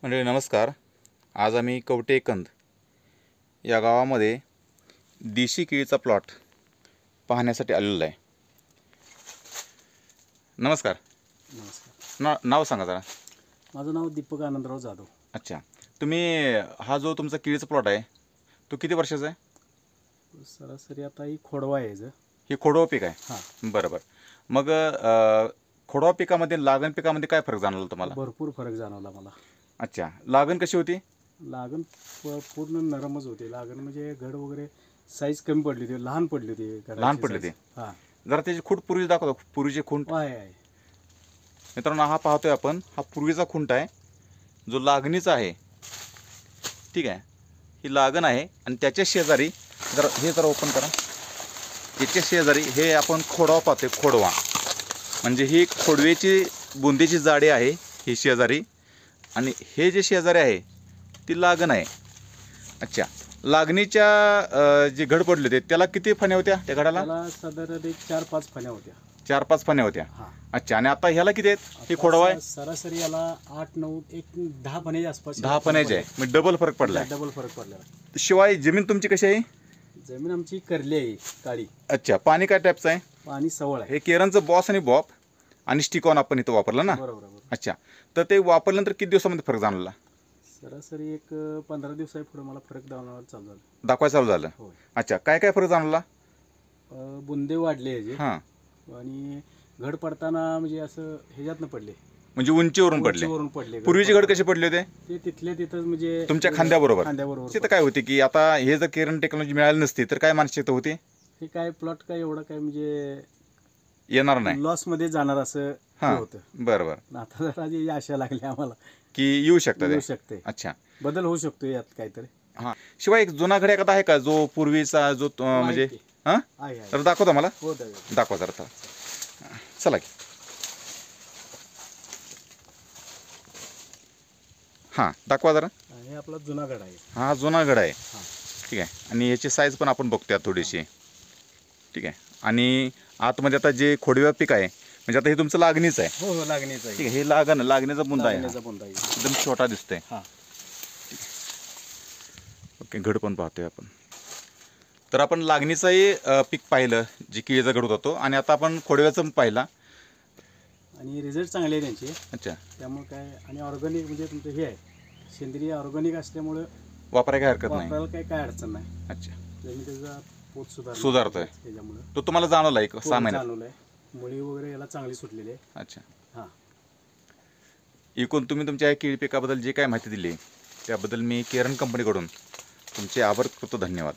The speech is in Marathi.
मंडळी नमस्कार. आज आम्ही कवटेकंद या गावामध्ये देशी केळीचा प्लॉट पाहण्यासाठी आलेलो आहे. नमस्कार. नमस्कार. नाव सांगा जरा. माझं नाव दीपक आनंदराव जाधव. अच्छा, तुम्ही हा जो तुमचा केळीचा प्लॉट आहे तो किती वर्षाचा आहे? सरासरी आता ही खोडवा आहे हे खोडवा पीक आहे. हां, बरोबर. मग खोडवा पिकामध्ये लागण पिकामध्ये काय फरक जाणवला तुम्हाला? भरपूर फरक जाणवला मला. अच्छा, लागण कशी होती? लागण पूर्ण नरमच होती. लागण म्हणजे घड वगैरे साईज कमी पडली होती, लहान पडली होती घडाची लहान पडली size. होती. हां, जरा त्याची खूट पूर्वी दाखवतो. पूर्वीची खूंट आहे. मित्रांनो, हा पाहतोय आपण, हा पूर्वीचा खुंट आहे जो लागणीचा आहे. ठीक आहे, ही लागण आहे आणि त्याच्या शेजारी जरा ओपन करा. याच्या शेजारी हे आपण खोडवा पाहतोय. खोडवा म्हणजे ही खोडव्याची बुंदीची जाडी आहे ही शेजारी, आणि हे जे शेजारी आहे ती लागण आहे. अच्छा, लागणीच्या जे घड पडले होते त्याला किती फण्या होत्या त्या घडाला? त्याला साधारण एक 4-5 फण्या होत्या. 4-5 फण्या होत्या. हां. अच्छा, आणि आता ह्याला किती आहेत? ही आता खोडवा आहे सरासरी याला 8-9 एक 10 फण्याच्या आसपास. 10 फण्याचे आहे. मग डबल फरक पडला. डबल फरक पडला. शिवाय जमीन तुमची कशी आहे? जमीन आमची करली आहे, काळी. अच्छा, पाणी काय टाईपचं आहे? पाणी सवळ आहे. हे केरनचं बॉस आणि बॉप आणि स्टिकॉन आपण इथं वापरलं ना? बरोबर. अच्छा, तर ते वापरल्यानंतर किती दिवसामध्ये फरक जाणवला? सरासरी एक 15 दिवसापुढे मला फरक दाखवायला चालू झाला. दाखवायला चालू झालं. होय. अच्छा, काय काय फरक जाणवला? बुंदे वाढले ह्याचे. हां, आणि घड पडताना म्हणजे असं ह्याच्यातनं पडले, म्हणजे उंचीवरून पडले. वरून पडले. पूर्वीचे घड कसे पडले होते? ते तिथल्या तिथंच म्हणजे तुमच्या खांद्याबरोबर. खांद्याबरोबर. तिथं काय होते की आता हे जर केरन टेक्नॉलॉजी मिळाली नसती तर काय मानसिकता होती? हे काय प्लॉट काय एवढं काय म्हणजे येणार नाही. लॉस मध्ये जाणार असं हे हां, होतं. बरं बरं. आता जरा जी आशा लागली आम्हाला की येऊ शकतं येऊ ते. शकते, अच्छा, बदल होऊ शकतो यात काहीतरी. हां. शिवाय एक जुना घड एखादा आहे का जो पूर्वीचा जो म्हणजे आहे. हां, आहे. तर दाखवता मला. हो दादा. दाखवा जरा. चला की. हां, दाखवा जरा. हे आपला जुना गड आहे. हा जुना घड आहे. हां. ठीक आहे, आणि याची साईज पण आपण बघतोय थोडीशी. ठीक आहे, आणि आतमध्ये आता जे खोडव्या पीक आहे म्हणजे आता हे तुमचं लागणीच आहे. हो, लागणीच आहे. ठीक आहे, हे लागणीचा बुंदा आहे. लागणीचा बुंदा आहे. एकदम छोटा दिसतोय. हां. ओके, घड पण पाहतोय आपण. तर आपण लागणीचाही पीक पाहिलं जे केळीचा घड होता तो, आणि आता आपण खोडव्याचं पण पाहिला. आणि रिझल्ट चांगले आहे त्यांचे. अच्छा, त्यामुळे काय, आणि ऑर्गॅनिक म्हणजे तुमचं हे आहे, सेंद्रिय ऑर्गॅनिक असल्यामुळे वापरायला काही हरकत नाही. वापरायला काय अडचण नाही. अच्छा, जमीन त्याचा पोत सुधारतोय. त्याच्यामुळे तो तुम्हाला जाणवला एक 6 महिन्यात? चालवलंय. मुळी वगैरे याला चांगली सुटलेली आहे. अच्छा, हां. एकूण तुम्ही तुमच्या या केळी पिकाबद्दल जे काय माहिती दिली त्याबद्दल मी केरन कंपनीकडून तुमचे आभार करतो. धन्यवाद.